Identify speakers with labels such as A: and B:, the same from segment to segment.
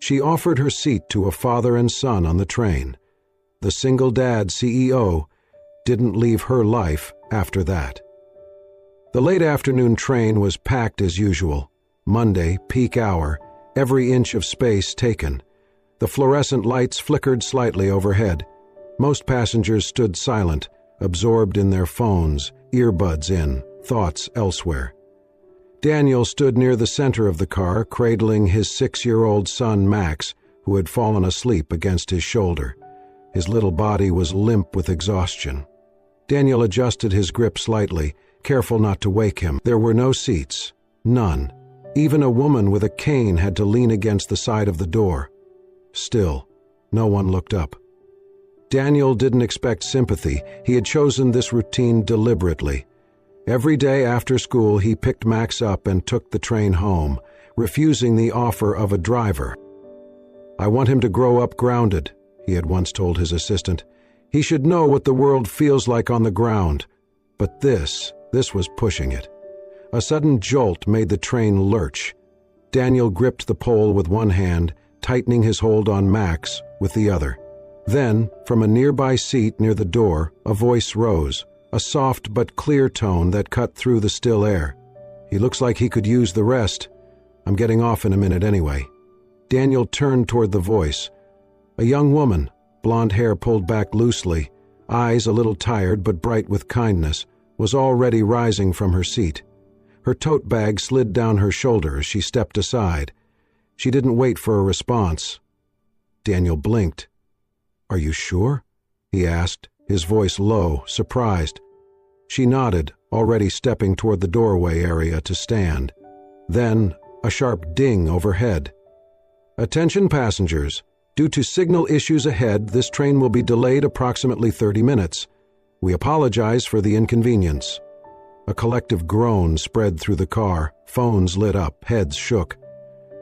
A: She offered her seat to a father and son on the train. The single dad CEO didn't leave her life after that. The late afternoon train was packed as usual. Monday, peak hour, every inch of space taken. The fluorescent lights flickered slightly overhead. Most passengers stood silent, absorbed in their phones, earbuds in, thoughts elsewhere. Daniel stood near the center of the car, cradling his 6-year-old son Max, who had fallen asleep against his shoulder. His little body was limp with exhaustion. Daniel adjusted his grip slightly, careful not to wake him. There were no seats. None. Even a woman with a cane had to lean against the side of the door. Still, no one looked up. Daniel didn't expect sympathy. He had chosen this routine deliberately. Every day after school, he picked Max up and took the train home, refusing the offer of a driver. "I want him to grow up grounded," he had once told his assistant. "He should know what the world feels like on the ground." But this was pushing it. A sudden jolt made the train lurch. Daniel gripped the pole with one hand, tightening his hold on Max with the other. Then, from a nearby seat near the door, a voice rose, a soft but clear tone that cut through the still air. "He looks like he could use the rest. I'm getting off in a minute anyway." Daniel turned toward the voice. A young woman, blonde hair pulled back loosely, eyes a little tired but bright with kindness, was already rising from her seat. Her tote bag slid down her shoulder as she stepped aside. She didn't wait for a response. Daniel blinked. "Are you sure?" he asked, his voice low, surprised. She nodded, already stepping toward the doorway area to stand. Then, a sharp ding overhead. "Attention passengers. Due to signal issues ahead, this train will be delayed approximately 30 minutes. We apologize for the inconvenience." A collective groan spread through the car. Phones lit up, heads shook.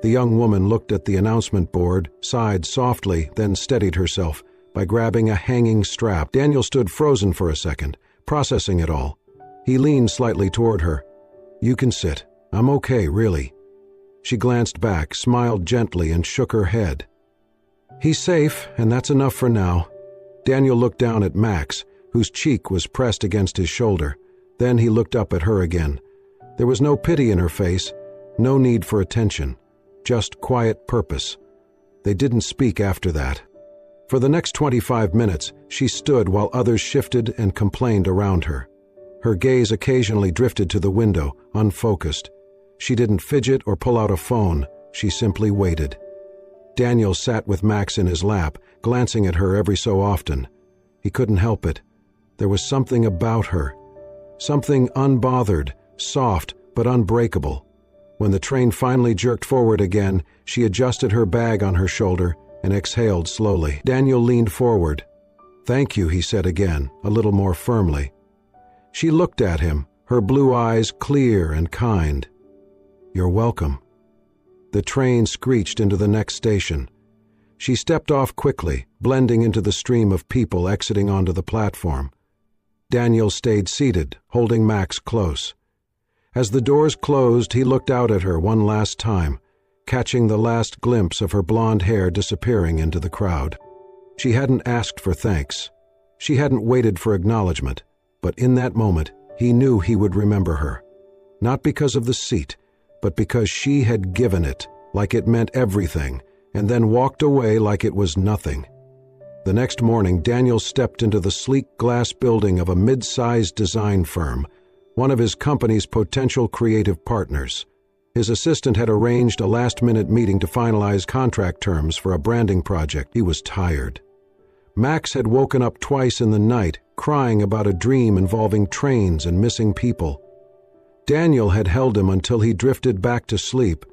A: The young woman looked at the announcement board, sighed softly, then steadied herself by grabbing a hanging strap. Daniel stood frozen for a second, processing it all. He leaned slightly toward her. "You can sit. I'm okay, really." She glanced back, smiled gently, and shook her head. "He's safe, and that's enough for now." Daniel looked down at Max, whose cheek was pressed against his shoulder. Then he looked up at her again. There was no pity in her face, no need for attention, just quiet purpose. They didn't speak after that. For the next 25 minutes, she stood while others shifted and complained around her. Her gaze occasionally drifted to the window, unfocused. She didn't fidget or pull out a phone. She simply waited. Daniel sat with Max in his lap, glancing at her every so often. He couldn't help it. There was something about her. Something unbothered, soft, but unbreakable. When the train finally jerked forward again, she adjusted her bag on her shoulder and exhaled slowly. Daniel leaned forward. "Thank you," he said again, a little more firmly. She looked at him, her blue eyes clear and kind. "You're welcome." The train screeched into the next station. She stepped off quickly, blending into the stream of people exiting onto the platform. Daniel stayed seated, holding Max close. As the doors closed, he looked out at her one last time, catching the last glimpse of her blonde hair disappearing into the crowd. She hadn't asked for thanks. She hadn't waited for acknowledgement, but in that moment, he knew he would remember her. Not because of the seat, but because she had given it, like it meant everything, and then walked away like it was nothing. The next morning, Daniel stepped into the sleek glass building of a mid-sized design firm, one of his company's potential creative partners. His assistant had arranged a last-minute meeting to finalize contract terms for a branding project. He was tired. Max had woken up twice in the night, crying about a dream involving trains and missing people. Daniel had held him until he drifted back to sleep,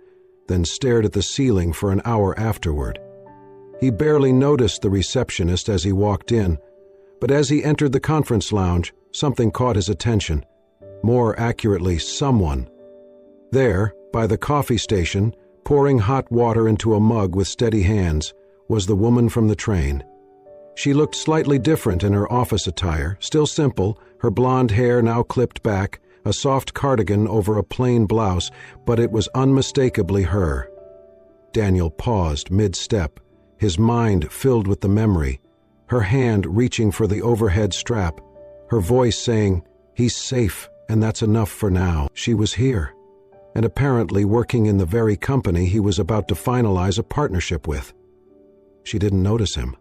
A: then stared at the ceiling for an hour afterward. He barely noticed the receptionist as he walked in, but as he entered the conference lounge, something caught his attention. More accurately, someone. There, by the coffee station, pouring hot water into a mug with steady hands, was the woman from the train. She looked slightly different in her office attire, still simple, her blonde hair now clipped back, a soft cardigan over a plain blouse, but it was unmistakably her. Daniel paused mid-step, his mind filled with the memory, her hand reaching for the overhead strap, her voice saying, "He's safe, and that's enough for now." She was here, and apparently working in the very company he was about to finalize a partnership with. She didn't notice him.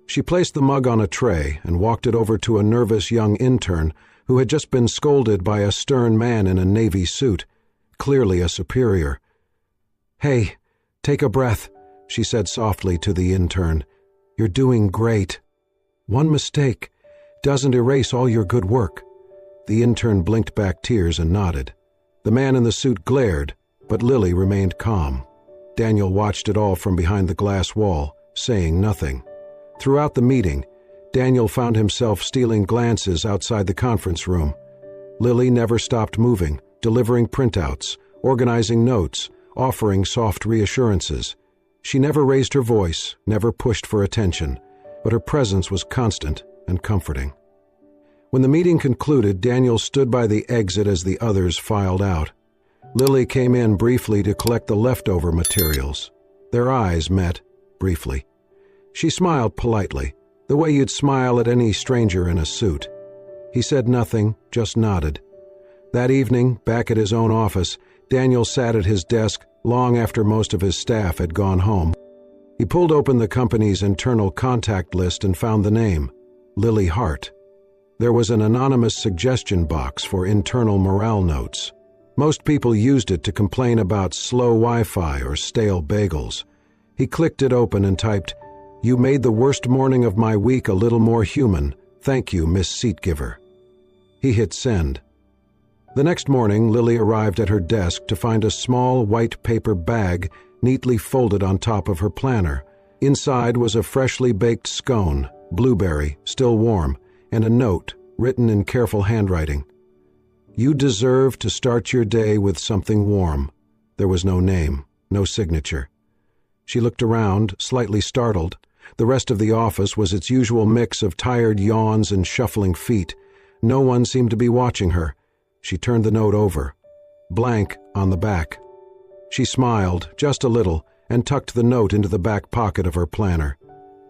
A: She placed the mug on a tray and walked it over to a nervous young intern who had just been scolded by a stern man in a navy suit, clearly a superior. "Hey, take a breath," she said softly to the intern. "You're doing great. One mistake doesn't erase all your good work." The intern blinked back tears and nodded. The man in the suit glared, but Lily remained calm. Daniel watched it all from behind the glass wall, saying nothing. Throughout the meeting, Daniel found himself stealing glances outside the conference room. Lily never stopped moving, delivering printouts, organizing notes, offering soft reassurances. She never raised her voice, never pushed for attention, but her presence was constant and comforting. When the meeting concluded, Daniel stood by the exit as the others filed out. Lily came in briefly to collect the leftover materials. Their eyes met, briefly. She smiled politely, the way you'd smile at any stranger in a suit. He said nothing, just nodded. That evening, back at his own office, Daniel sat at his desk long after most of his staff had gone home. He pulled open the company's internal contact list and found the name, Lily Hart. There was an anonymous suggestion box for internal morale notes. Most people used it to complain about slow Wi-Fi or stale bagels. He clicked it open and typed, "You made the worst morning of my week a little more human. Thank you, Miss Seatgiver." He hit send. The next morning, Lily arrived at her desk to find a small white paper bag neatly folded on top of her planner. Inside was a freshly baked scone, blueberry, still warm, and a note written in careful handwriting. "You deserve to start your day with something warm." There was no name, no signature. She looked around, slightly startled. The rest of the office was its usual mix of tired yawns and shuffling feet. No one seemed to be watching her. She turned the note over. Blank on the back. She smiled, just a little, and tucked the note into the back pocket of her planner.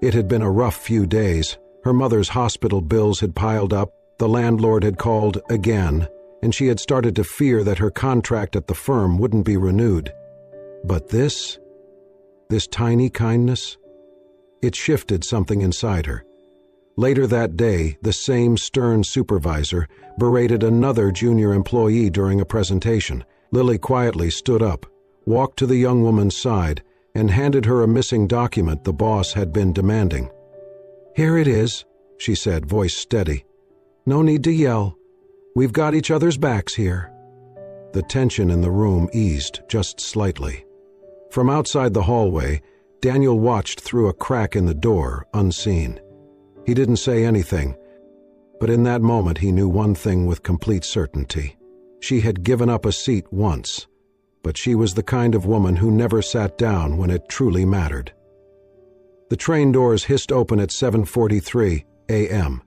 A: It had been a rough few days. Her mother's hospital bills had piled up, the landlord had called again, and she had started to fear that her contract at the firm wouldn't be renewed. But this tiny kindness, it shifted something inside her. Later that day, the same stern supervisor berated another junior employee during a presentation. Lily quietly stood up, walked to the young woman's side, and handed her a missing document the boss had been demanding. "Here it is," she said, voice steady. "No need to yell. We've got each other's backs here." The tension in the room eased just slightly. From outside the hallway, Daniel watched through a crack in the door, unseen. He didn't say anything, but in that moment he knew one thing with complete certainty. She had given up a seat once, but she was the kind of woman who never sat down when it truly mattered. The train doors hissed open at 7:43 a.m.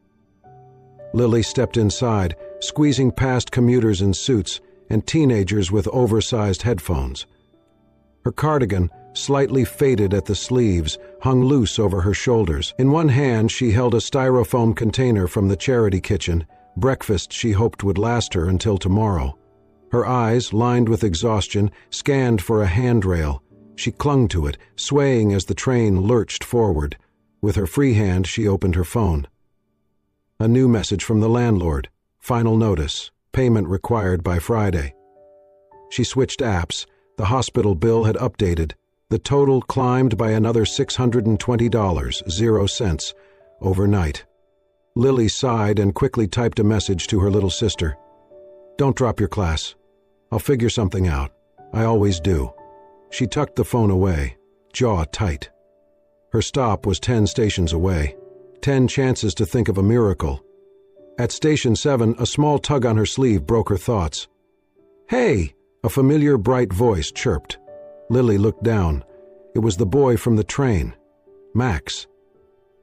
A: Lily stepped inside, squeezing past commuters in suits and teenagers with oversized headphones. Her cardigan, slightly faded at the sleeves, hung loose over her shoulders. In one hand she held a styrofoam container from the charity kitchen, breakfast she hoped would last her until tomorrow. Her eyes, lined with exhaustion, scanned for a handrail. She clung to it, swaying as the train lurched forward. With her free hand she opened her phone. A new message from the landlord. Final notice. Payment required by Friday. She switched apps. The hospital bill had updated. The total climbed by another $620.00 overnight. Lily sighed and quickly typed a message to her little sister. "Don't drop your class. I'll figure something out. I always do." She tucked the phone away, jaw tight. Her stop was 10 stations away. 10 chances to think of a miracle. At Station 7, a small tug on her sleeve broke her thoughts. "Hey!" A familiar bright voice chirped. Lily looked down. It was the boy from the train, Max.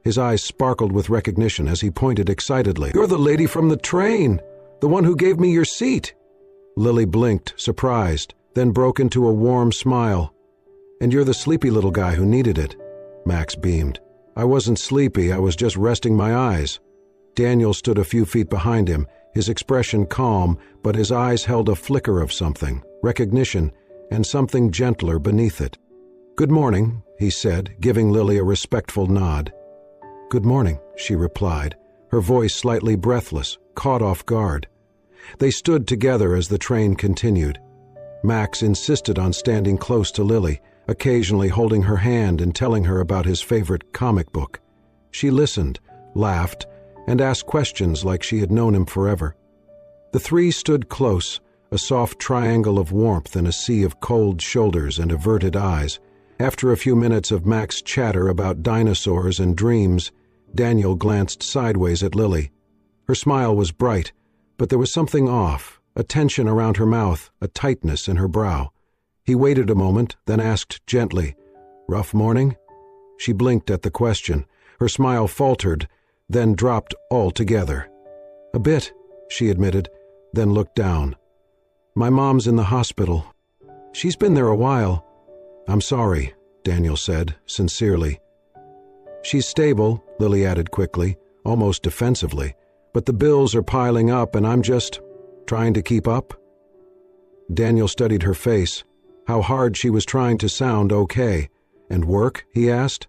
A: His eyes sparkled with recognition as he pointed excitedly. "You're the lady from the train! The one who gave me your seat!" Lily blinked, surprised, then broke into a warm smile. And you're the sleepy little guy who needed it. Max beamed. I wasn't sleepy, I was just resting my eyes. Daniel stood a few feet behind him, his expression calm, but his eyes held a flicker of something, recognition, and something gentler beneath it. Good morning, he said, giving Lily a respectful nod. Good morning, she replied, her voice slightly breathless, caught off guard. They stood together as the train continued. Max insisted on standing close to Lily, occasionally holding her hand and telling her about his favorite comic book. She listened, laughed, and asked questions like she had known him forever. The three stood close, a soft triangle of warmth in a sea of cold shoulders and averted eyes. After a few minutes of Max's chatter about dinosaurs and dreams, Daniel glanced sideways at Lily. Her smile was bright, but there was something off, a tension around her mouth, a tightness in her brow. He waited a moment, then asked gently, "Rough morning?" She blinked at the question. Her smile faltered, then dropped altogether. "A bit," she admitted, then looked down. "My mom's in the hospital. She's been there a while." "I'm sorry," Daniel said, sincerely. "She's stable," Lily added quickly, almost defensively, "but the bills are piling up and I'm just trying to keep up." Daniel studied her face, how hard she was trying to sound okay. "And work?" he asked.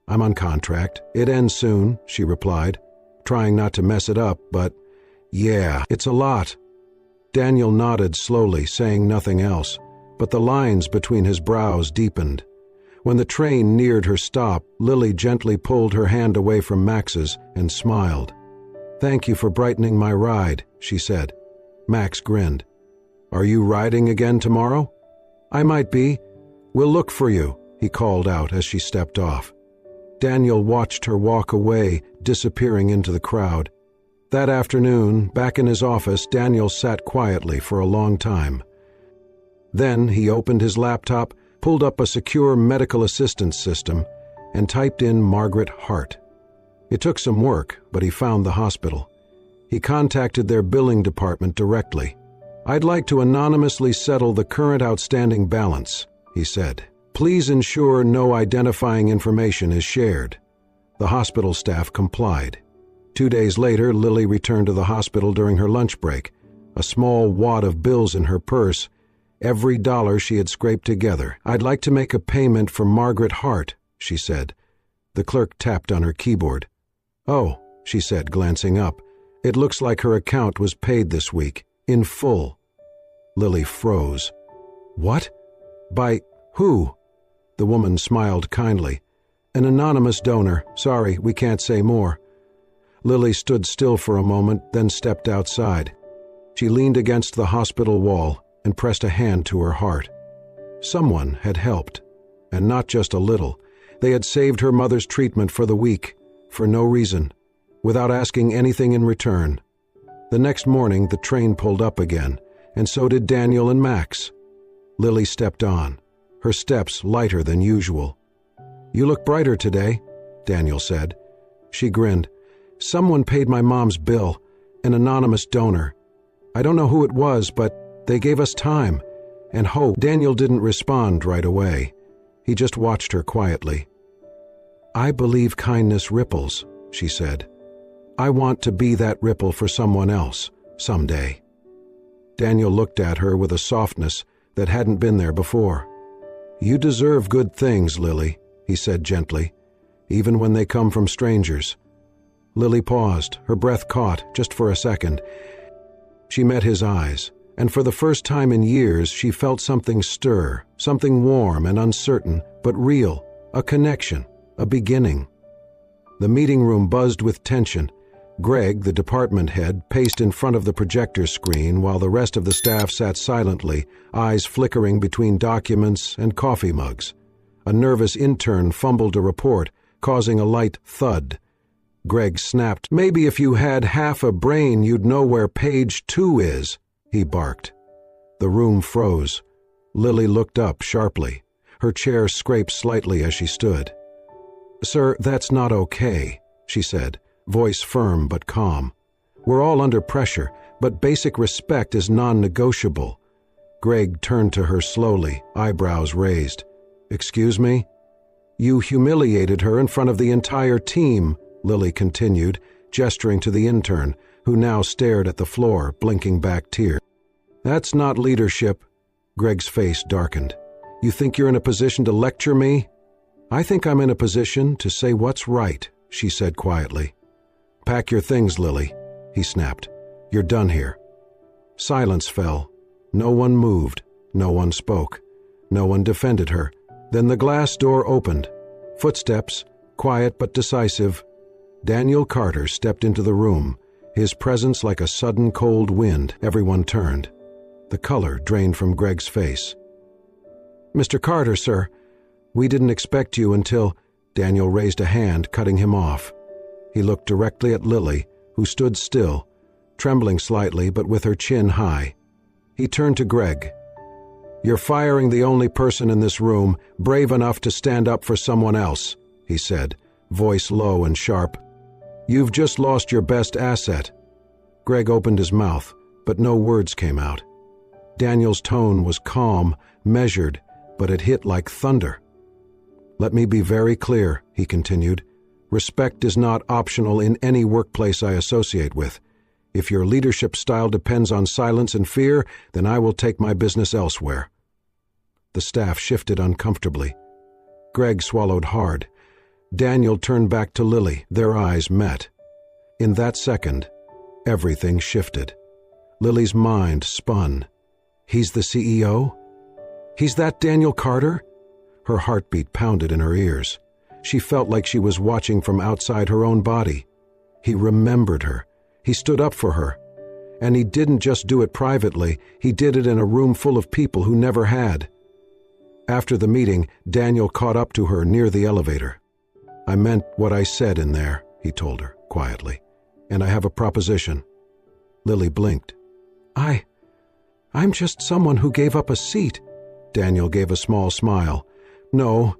A: "I'm on contract. It ends soon," she replied, trying not to mess it up, but, "Yeah, it's a lot." Daniel nodded slowly, saying nothing else, but the lines between his brows deepened. When the train neared her stop, Lily gently pulled her hand away from Max's and smiled. "Thank you for brightening my ride," she said. Max grinned. "Are you riding again tomorrow?" "I might be. We'll look for you," he called out as she stepped off. Daniel watched her walk away, disappearing into the crowd. That afternoon, back in his office, Daniel sat quietly for a long time. Then he opened his laptop, pulled up a secure medical assistance system, and typed in Margaret Hart. It took some work, but he found the hospital. He contacted their billing department directly. "I'd like to anonymously settle the current outstanding balance," he said. "Please ensure no identifying information is shared." The hospital staff complied. 2 days later, Lily returned to the hospital during her lunch break, a small wad of bills in her purse, every dollar she had scraped together. "I'd like to make a payment for Margaret Hart," she said. The clerk tapped on her keyboard. "Oh," she said, glancing up. "It looks like her account was paid this week, in full." Lily froze. "What? By who?" The woman smiled kindly. "An anonymous donor. Sorry, we can't say more." Lily stood still for a moment, then stepped outside. She leaned against the hospital wall and pressed a hand to her heart. Someone had helped, and not just a little. They had saved her mother's treatment for the week, for no reason, without asking anything in return. The next morning, the train pulled up again, and so did Daniel and Max. Lily stepped on, her steps lighter than usual. "You look brighter today," Daniel said. She grinned. "Someone paid my mom's bill, an anonymous donor. I don't know who it was, but they gave us time and hope." Daniel didn't respond right away. He just watched her quietly. "I believe kindness ripples," she said. "I want to be that ripple for someone else, someday." Daniel looked at her with a softness that hadn't been there before. "You deserve good things, Lily," he said gently, "even when they come from strangers." Lily paused, her breath caught, just for a second. She met his eyes, and for the first time in years she felt something stir, something warm and uncertain, but real, a connection, a beginning. The meeting room buzzed with tension. Greg, the department head, paced in front of the projector screen while the rest of the staff sat silently, eyes flickering between documents and coffee mugs. A nervous intern fumbled a report, causing a light thud. Greg snapped. "Maybe if you had half a brain you'd know where page 2 is," he barked. The room froze. Lily looked up sharply. Her chair scraped slightly as she stood. "Sir, that's not okay," she said, voice firm but calm. "We're all under pressure, but basic respect is non-negotiable." Greg turned to her slowly, eyebrows raised. "Excuse me?" "You humiliated her in front of the entire team," Lily continued, gesturing to the intern, who now stared at the floor, blinking back tears. "That's not leadership." Greg's face darkened. "You think you're in a position to lecture me?" "I think I'm in a position to say what's right," she said quietly. "Pack your things, Lily," he snapped. "You're done here." Silence fell. No one moved. No one spoke. No one defended her. Then the glass door opened. Footsteps, quiet but decisive. Daniel Carter stepped into the room, his presence like a sudden cold wind. Everyone turned. The color drained from Greg's face. "Mr. Carter, sir, we didn't expect you until—" Daniel raised a hand, cutting him off. He looked directly at Lily, who stood still, trembling slightly but with her chin high. He turned to Greg. "You're firing the only person in this room brave enough to stand up for someone else," he said, voice low and sharp. "You've just lost your best asset." Greg opened his mouth, but no words came out. Daniel's tone was calm, measured, but it hit like thunder. "Let me be very clear," he continued. "Respect is not optional in any workplace I associate with. If your leadership style depends on silence and fear, then I will take my business elsewhere." The staff shifted uncomfortably. Greg swallowed hard. Daniel turned back to Lily. Their eyes met. In that second, everything shifted. Lily's mind spun. He's the CEO? He's that Daniel Carter? Her heartbeat pounded in her ears. She felt like she was watching from outside her own body. He remembered her. He stood up for her. And he didn't just do it privately, he did it in a room full of people who never had. After the meeting, Daniel caught up to her near the elevator. "I meant what I said in there," he told her, quietly. "And I have a proposition." Lily blinked. I'm just someone who gave up a seat." Daniel gave a small smile. "No,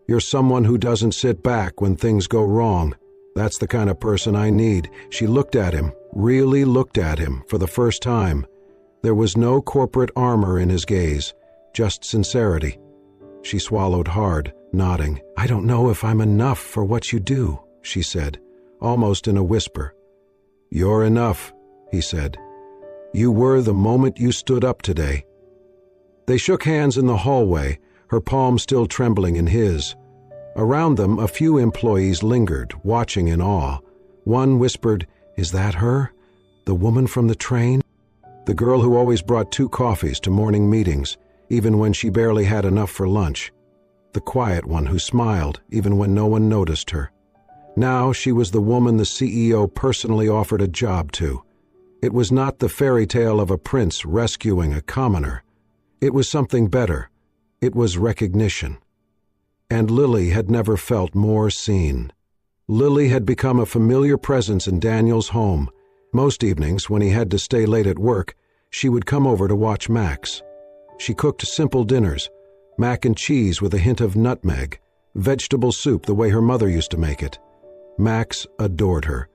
A: you're someone who doesn't sit back when things go wrong. That's the kind of person I need." She looked at him, really looked at him, for the first time. There was no corporate armor in his gaze, just sincerity. She swallowed hard, nodding. "I don't know if I'm enough for what you do," she said, almost in a whisper. "You're enough," he said. "You were the moment you stood up today." They shook hands in the hallway, her palm still trembling in his. Around them, a few employees lingered, watching in awe. One whispered, "Is that her? The woman from the train?" The girl who always brought 2 coffees to morning meetings, even when she barely had enough for lunch. The quiet one who smiled, even when no one noticed her. Now she was the woman the CEO personally offered a job to. It was not the fairy tale of a prince rescuing a commoner. It was something better. It was recognition. And Lily had never felt more seen. Lily had become a familiar presence in Daniel's home. Most evenings, when he had to stay late at work, she would come over to watch Max. She cooked simple dinners, mac and cheese with a hint of nutmeg, vegetable soup the way her mother used to make it. Max adored her.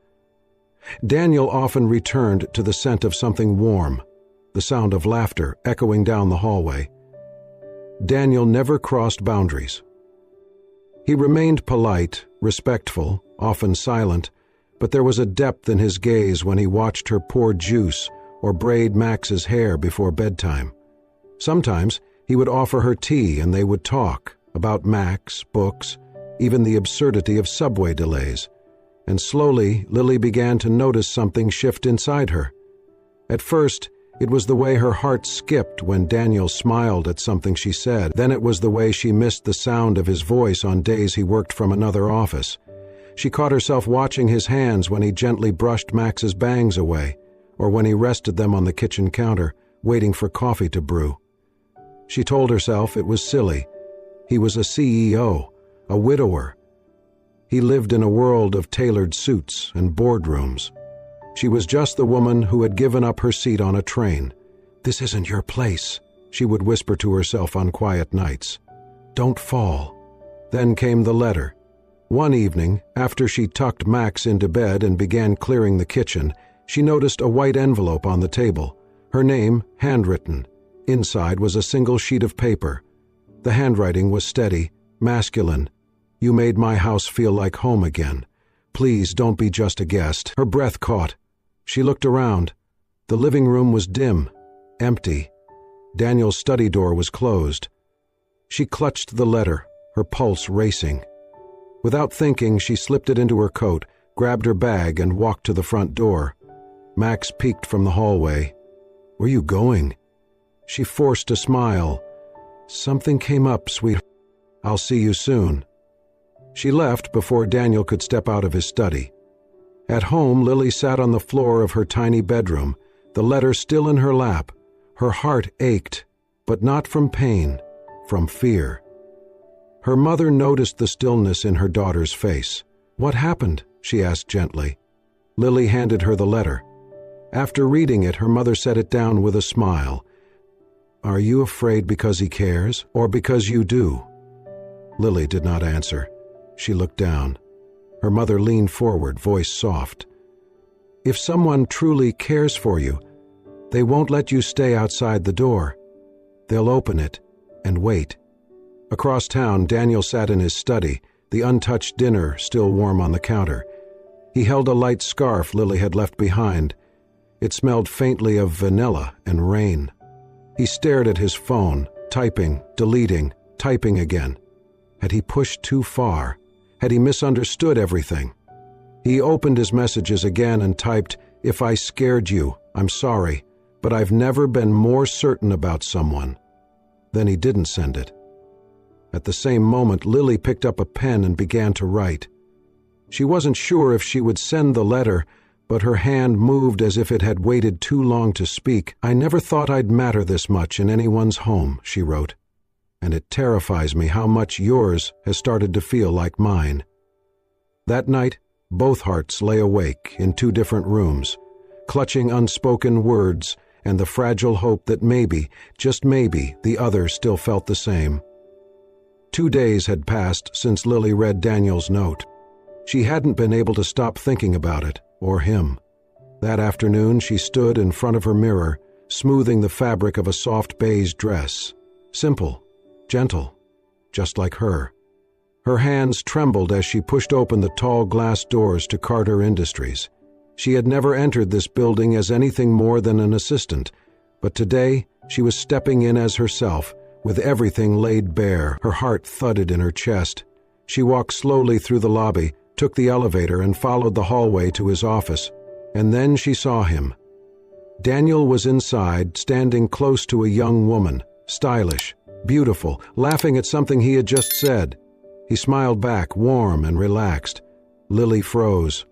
A: Daniel often returned to the scent of something warm, the sound of laughter echoing down the hallway. Daniel never crossed boundaries. He remained polite, respectful, often silent, but there was a depth in his gaze when he watched her pour juice or braid Max's hair before bedtime. Sometimes he would offer her tea and they would talk about Max, books, even the absurdity of subway delays. And slowly, Lily began to notice something shift inside her. At first, it was the way her heart skipped when Daniel smiled at something she said. Then it was the way she missed the sound of his voice on days he worked from another office. She caught herself watching his hands when he gently brushed Max's bangs away, or when he rested them on the kitchen counter, waiting for coffee to brew. She told herself it was silly. He was a CEO, a widower. He lived in a world of tailored suits and boardrooms. She was just the woman who had given up her seat on a train. "This isn't your place," she would whisper to herself on quiet nights. "Don't fall." Then came the letter. One evening, after she tucked Max into bed and began clearing the kitchen, she noticed a white envelope on the table, her name handwritten. Inside was a single sheet of paper. The handwriting was steady, masculine. "You made my house feel like home again. Please don't be just a guest." Her breath caught. She looked around. The living room was dim, empty. Daniel's study door was closed. She clutched the letter, her pulse racing. Without thinking, she slipped it into her coat, grabbed her bag, and walked to the front door. Max peeked from the hallway. "Where you going?" She forced a smile. "Something came up, sweetheart. I'll see you soon." She left before Daniel could step out of his study. At home, Lily sat on the floor of her tiny bedroom, the letter still in her lap. Her heart ached, but not from pain, from fear. Her mother noticed the stillness in her daughter's face. "What happened?" she asked gently. Lily handed her the letter. After reading it, her mother set it down with a smile. "Are you afraid because he cares, or because you do?" Lily did not answer. She looked down. Her mother leaned forward, voice soft. "If someone truly cares for you, they won't let you stay outside the door. They'll open it and wait." Across town, Daniel sat in his study, the untouched dinner still warm on the counter. He held a light scarf Lily had left behind. It smelled faintly of vanilla and rain. He stared at his phone, typing, deleting, typing again. Had he pushed too far? Had he misunderstood everything? He opened his messages again and typed, "If I scared you, I'm sorry, but I've never been more certain about someone." Then he didn't send it. At the same moment, Lily picked up a pen and began to write. She wasn't sure if she would send the letter, but her hand moved as if it had waited too long to speak. "I never thought I'd matter this much in anyone's home," she wrote. "And it terrifies me how much yours has started to feel like mine." That night, both hearts lay awake in two different rooms, clutching unspoken words and the fragile hope that maybe, just maybe, the other still felt the same. 2 days had passed since Lily read Daniel's note. She hadn't been able to stop thinking about it, or him. That afternoon, she stood in front of her mirror, smoothing the fabric of a soft beige dress. Simple, gentle, just like her. Her hands trembled as she pushed open the tall glass doors to Carter Industries. She had never entered this building as anything more than an assistant, but today she was stepping in as herself, with everything laid bare. Her heart thudded in her chest. She walked slowly through the lobby, took the elevator, and followed the hallway to his office. And then she saw him. Daniel was inside, standing close to a young woman, stylish, beautiful, laughing at something he had just said. He smiled back, warm and relaxed. Lily froze.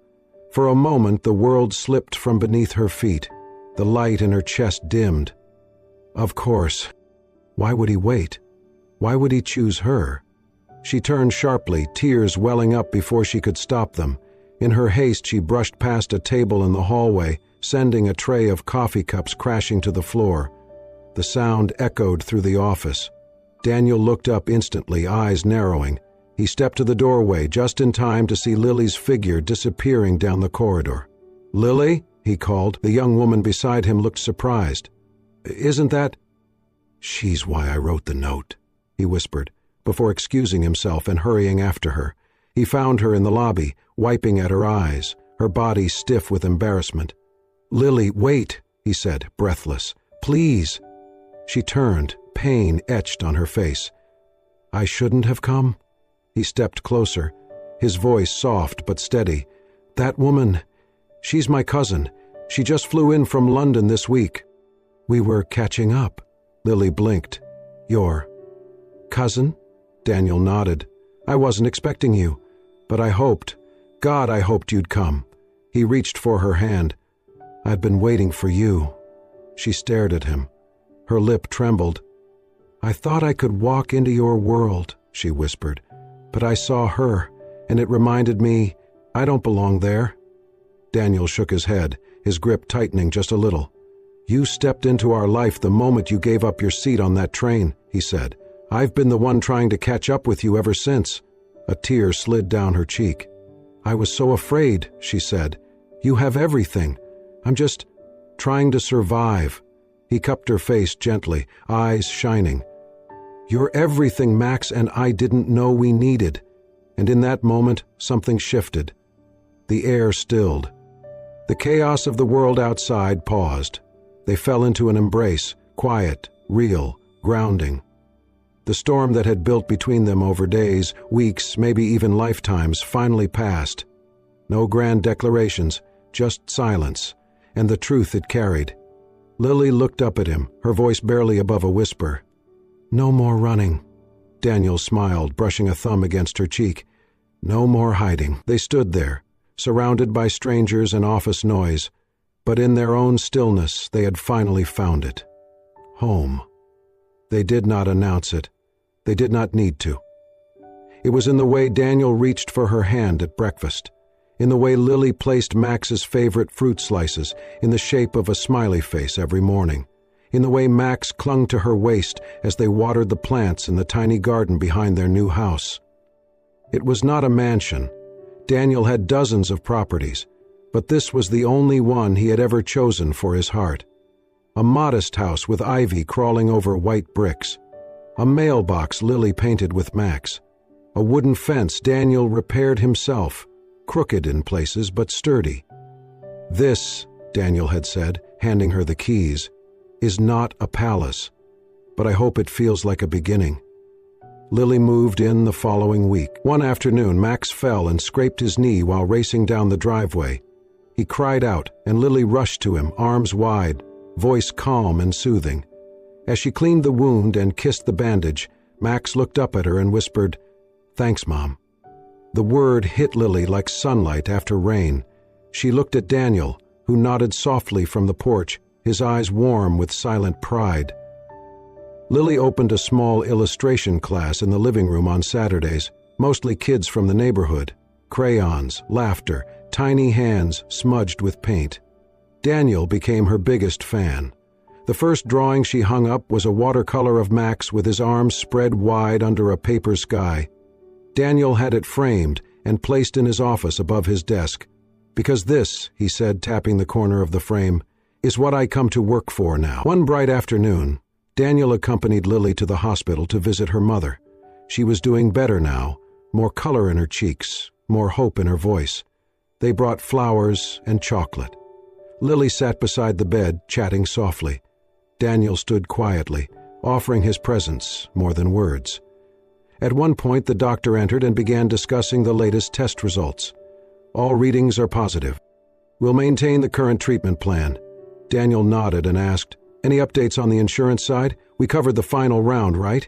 A: For a moment, the world slipped from beneath her feet. The light in her chest dimmed. Of course. Why would he wait? Why would he choose her? She turned sharply, tears welling up before she could stop them. In her haste, she brushed past a table in the hallway, sending a tray of coffee cups crashing to the floor. The sound echoed through the office. Daniel looked up instantly, eyes narrowing. He stepped to the doorway just in time to see Lily's figure disappearing down the corridor. "Lily?" he called. The young woman beside him looked surprised. "Isn't that—" "She's why I wrote the note," he whispered, before excusing himself and hurrying after her. He found her in the lobby, wiping at her eyes, her body stiff with embarrassment. "Lily, wait," he said, breathless. "Please." She turned, pain etched on her face. "I shouldn't have come?" He stepped closer, his voice soft but steady. "That woman, she's my cousin. She just flew in from London this week." "We were catching up." Lily blinked. "Your cousin?" Daniel nodded. "I wasn't expecting you, but I hoped. God, I hoped you'd come." He reached for her hand. "I've been waiting for you." She stared at him. Her lip trembled. "I thought I could walk into your world," she whispered. "But I saw her, and it reminded me, I don't belong there." Daniel shook his head, his grip tightening just a little. "You stepped into our life the moment you gave up your seat on that train," he said. "I've been the one trying to catch up with you ever since." A tear slid down her cheek. "I was so afraid," she said. "You have everything. I'm just trying to survive." He cupped her face gently, eyes shining. "You're everything Max and I didn't know we needed." And in that moment, something shifted. The air stilled. The chaos of the world outside paused. They fell into an embrace, quiet, real, grounding. The storm that had built between them over days, weeks, maybe even lifetimes, finally passed. No grand declarations, just silence, and the truth it carried. Lily looked up at him, her voice barely above a whisper. "No more running." Daniel smiled, brushing a thumb against her cheek. "No more hiding." They stood there, surrounded by strangers and office noise, but in their own stillness they had finally found it. Home. They did not announce it. They did not need to. It was in the way Daniel reached for her hand at breakfast, in the way Lily placed Max's favorite fruit slices in the shape of a smiley face every morning, in the way Max clung to her waist as they watered the plants in the tiny garden behind their new house. It was not a mansion. Daniel had dozens of properties, but this was the only one he had ever chosen for his heart. A modest house with ivy crawling over white bricks. A mailbox Lily painted with Max. A wooden fence Daniel repaired himself, crooked in places but sturdy. "This," Daniel had said, handing her the keys, "is not a palace, but I hope it feels like a beginning." Lily moved in the following week. One afternoon, Max fell and scraped his knee while racing down the driveway. He cried out, and Lily rushed to him, arms wide, voice calm and soothing. As she cleaned the wound and kissed the bandage, Max looked up at her and whispered, "Thanks, Mom." The word hit Lily like sunlight after rain. She looked at Daniel, who nodded softly from the porch, his eyes warm with silent pride. Lily opened a small illustration class in the living room on Saturdays, mostly kids from the neighborhood. Crayons, laughter, tiny hands smudged with paint. Daniel became her biggest fan. The first drawing she hung up was a watercolor of Max with his arms spread wide under a paper sky. Daniel had it framed and placed in his office above his desk. "Because this," he said, tapping the corner of the frame, "is what I come to work for now." One bright afternoon, Daniel accompanied Lily to the hospital to visit her mother. She was doing better now, more color in her cheeks, more hope in her voice. They brought flowers and chocolate. Lily sat beside the bed, chatting softly. Daniel stood quietly, offering his presence more than words. At one point, the doctor entered and began discussing the latest test results. "All readings are positive. We'll maintain the current treatment plan." Daniel nodded and asked, "Any updates on the insurance side? We covered the final round, right?"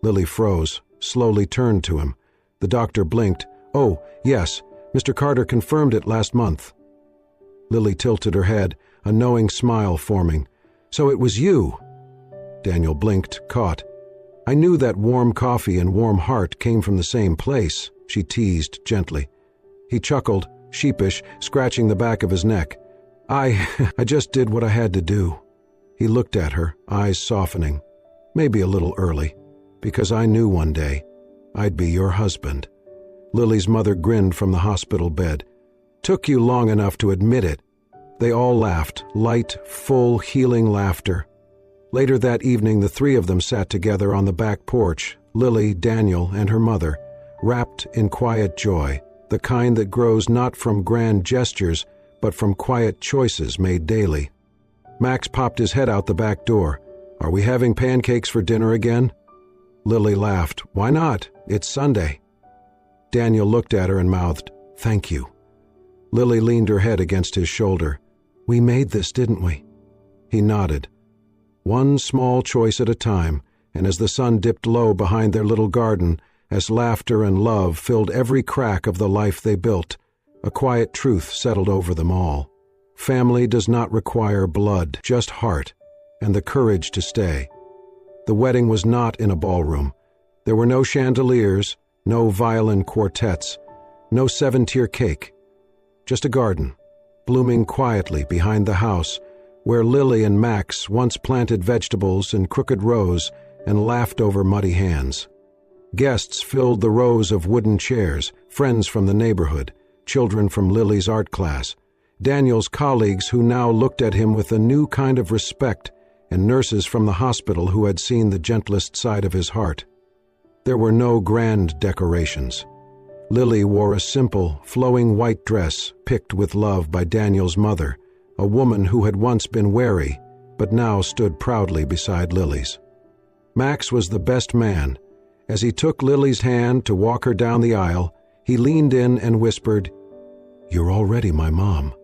A: Lily froze, slowly turned to him. The doctor blinked. "Oh, yes, Mr. Carter confirmed it last month." Lily tilted her head, a knowing smile forming. "So it was you." Daniel blinked, caught. "I knew that warm coffee and warm heart came from the same place," she teased gently. He chuckled, sheepish, scratching the back of his neck. I just did what I had to do." He looked at her, eyes softening. "Maybe a little early, because I knew one day I'd be your husband." Lily's mother grinned from the hospital bed. "Took you long enough to admit it." They all laughed, light, full, healing laughter. Later that evening, the three of them sat together on the back porch, Lily, Daniel, and her mother, wrapped in quiet joy, the kind that grows not from grand gestures, but from quiet choices made daily. Max popped his head out the back door. "Are we having pancakes for dinner again?" Lily laughed. "Why not? It's Sunday." Daniel looked at her and mouthed, "Thank you." Lily leaned her head against his shoulder. "We made this, didn't we?" He nodded. One small choice at a time, and as the sun dipped low behind their little garden, as laughter and love filled every crack of the life they built, a quiet truth settled over them all. Family does not require blood, just heart, and the courage to stay. The wedding was not in a ballroom. There were no chandeliers, no violin quartets, no 7-tier cake. Just a garden, blooming quietly behind the house, where Lily and Max once planted vegetables in crooked rows and laughed over muddy hands. Guests filled the rows of wooden chairs, friends from the neighborhood, children from Lily's art class, Daniel's colleagues who now looked at him with a new kind of respect and nurses from the hospital who had seen the gentlest side of his heart. There were no grand decorations. Lily wore a simple, flowing white dress picked with love by Daniel's mother, a woman who had once been wary, but now stood proudly beside Lily's. Max was the best man. As he took Lily's hand to walk her down the aisle, he leaned in and whispered, "You're already my mom,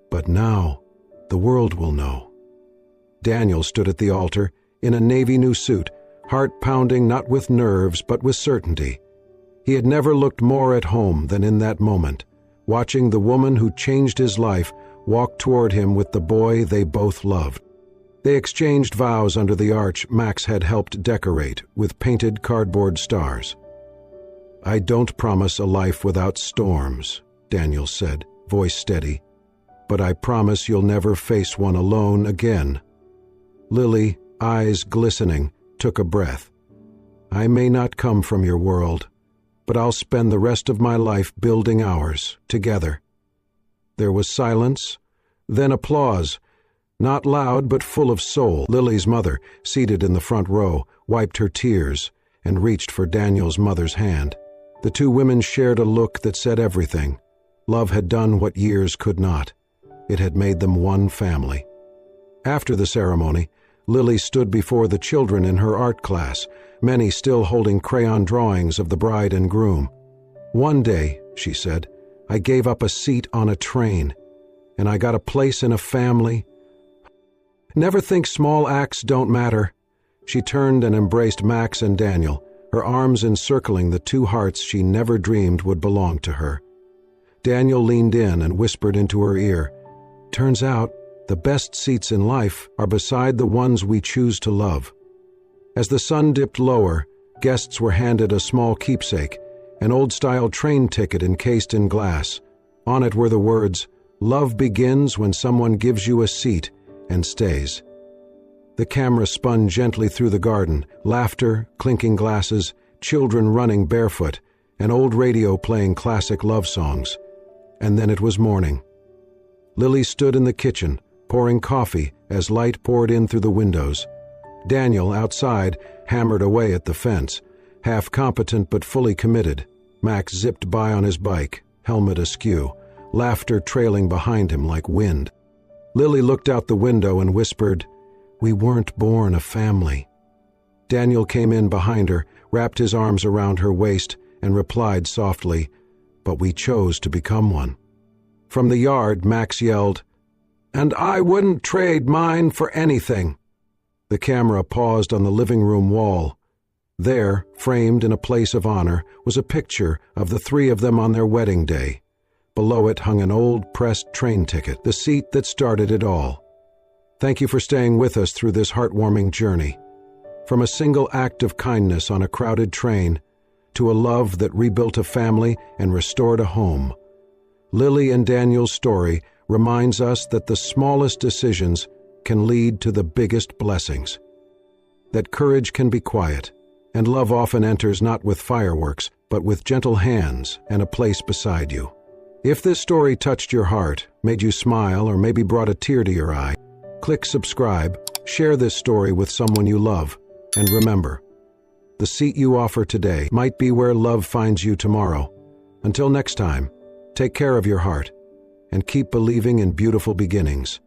A: but now the world will know." Daniel stood at the altar in a navy new suit, heart pounding not with nerves but with certainty. He had never looked more at home than in that moment, watching the woman who changed his life walk toward him with the boy they both loved. They exchanged vows under the arch Max had helped decorate with painted cardboard stars. "I don't promise a life without storms," Daniel said, voice steady, "but I promise you'll never face one alone again." Lily, eyes glistening, took a breath. "I may not come from your world, but I'll spend the rest of my life building ours, together." There was silence, then applause, not loud but full of soul. Lily's mother, seated in the front row, wiped her tears and reached for Daniel's mother's hand. The two women shared a look that said everything. Love had done what years could not. It had made them one family. After the ceremony, Lily stood before the children in her art class, many still holding crayon drawings of the bride and groom. "One day," she said, "I gave up a seat on a train, and I got a place in a family. Never think small acts don't matter." She turned and embraced Max and Daniel, her arms encircling the two hearts she never dreamed would belong to her. Daniel leaned in and whispered into her ear, "Turns out, the best seats in life are beside the ones we choose to love." As the sun dipped lower, guests were handed a small keepsake, an old-style train ticket encased in glass. On it were the words, "Love begins when someone gives you a seat and stays." The camera spun gently through the garden, laughter, clinking glasses, children running barefoot, an old radio playing classic love songs. And then it was morning. Lily stood in the kitchen, pouring coffee as light poured in through the windows. Daniel, outside, hammered away at the fence, half competent but fully committed. Max zipped by on his bike, helmet askew, laughter trailing behind him like wind. Lily looked out the window and whispered, "We weren't born a family." Daniel came in behind her, wrapped his arms around her waist, and replied softly, "But we chose to become one." From the yard, Max yelled, "And I wouldn't trade mine for anything." The camera paused on the living room wall. There, framed in a place of honor, was a picture of the three of them on their wedding day. Below it hung an old pressed train ticket, the seat that started it all. Thank you for staying with us through this heartwarming journey. From a single act of kindness on a crowded train, to a love that rebuilt a family and restored a home, Lily and Daniel's story reminds us that the smallest decisions can lead to the biggest blessings. That courage can be quiet, and love often enters not with fireworks, but with gentle hands and a place beside you. If this story touched your heart, made you smile, or maybe brought a tear to your eye, click subscribe, share this story with someone you love, and remember, the seat you offer today might be where love finds you tomorrow. Until next time, take care of your heart, and keep believing in beautiful beginnings.